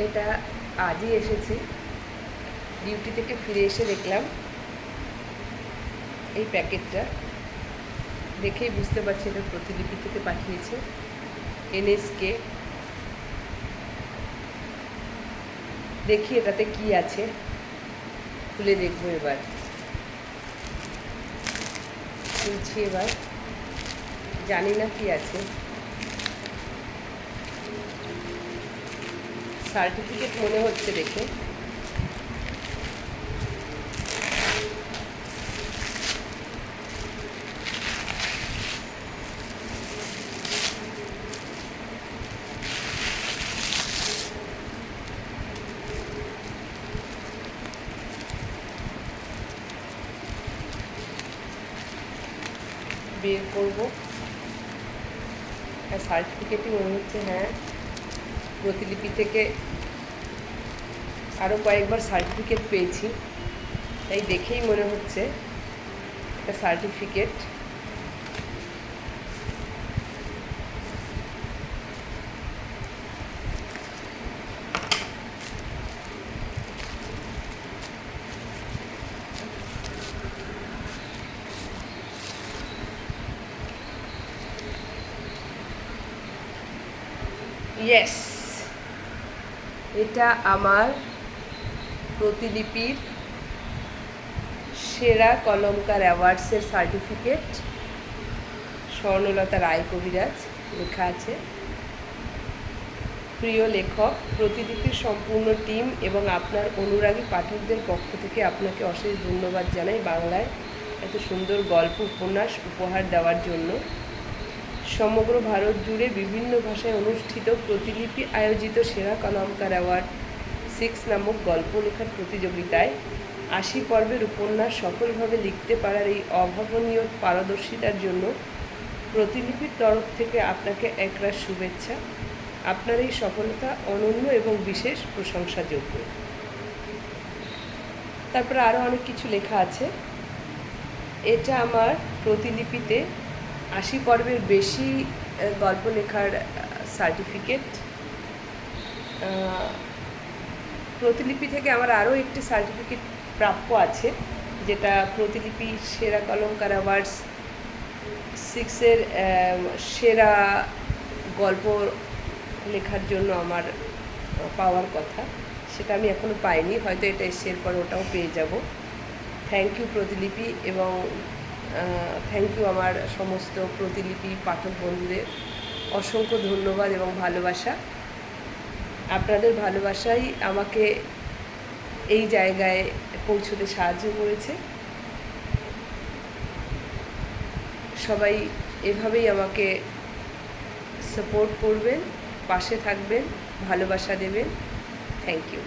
এটা আজই এসেছে, ডিউটি থেকে ফিরে এসে দেখলাম এই প্যাকেটটা। দেখেই বুঝতে পারছি এটা প্রতিলিপি থেকে পাঠিয়েছে এনএসকে। দেখি এটাতে কি আছে, খুলে দেখবো। এবার খুলছি, এবার জানি না কি আছে। সার্টিফিকেট মনে হচ্ছে দেখে। বের করবো, সার্টিফিকেটই মনে হচ্ছে। হ্যাঁ, প্রতিলিপি থেকে আরও কয়েকবার সার্টিফিকেট পেয়েছি, তাই দেখেই মনে হচ্ছে একটা সার্টিফিকেট। ইয়েস, এটা আমার প্রতিলিপির সেরা কলমকার অ্যাওয়ার্ডসের সার্টিফিকেট। স্বর্ণলতা রায় কবিরাজ লেখা আছে। প্রিয় লেখক, প্রতিলিপির সম্পূর্ণ টিম এবং আপনার অনুরাগী পাঠকদের পক্ষ থেকে আপনাকে অশেষ ধন্যবাদ জানাই বাংলায় এত সুন্দর গল্প উপন্যাস উপহার দেওয়ার জন্য। সমগ্র ভারত জুড়ে বিভিন্ন ভাষায় অনুষ্ঠিত প্রতিলিপি আয়োজিত সেরা কলমকার অ্যাওয়ার্ড 6 নামক গল্প লেখার প্রতিযোগিতায় 80 পর্বের উপন্যাস সফলভাবে লিখতে পারার এই অভাবনীয় পারদর্শিতার জন্য প্রতিলিপির তরফ থেকে আপনাকে একরাশ শুভেচ্ছা। আপনার এই সফলতা অনন্য এবং বিশেষ প্রশংসাযোগ্য। তারপরে আরও অনেক কিছু লেখা আছে। এটা আমার প্রতিলিপিতে 80 পর্বের বেশি গল্প লেখার সার্টিফিকেট। প্রতিলিপি থেকে আমার আরও একটি সার্টিফিকেট প্রাপ্য আছে, যেটা প্রতিলিপি সেরা কলমকার অ্যাওয়ার্ডস 6-এর সেরা গল্প লেখার জন্য আমার পাওয়ার কথা। সেটা আমি এখনও পাইনি, হয়তো এটা এসের পর ওটাও পেয়ে যাব। থ্যাংক ইউ প্রতিলিপি, এবং থ্যাংক ইউ আমার সমস্ত প্রতিলিপি পাঠক বন্ধুদের। অসংখ্য ধন্যবাদ এবং ভালোবাসা। আপনাদের ভালোবাসাই আমাকে এই জায়গায় পৌঁছতে সাহায্য করেছে। সবাই এভাবেই আমাকে সাপোর্ট করবেন, পাশে থাকবেন, ভালোবাসা দেবেন। Thank you.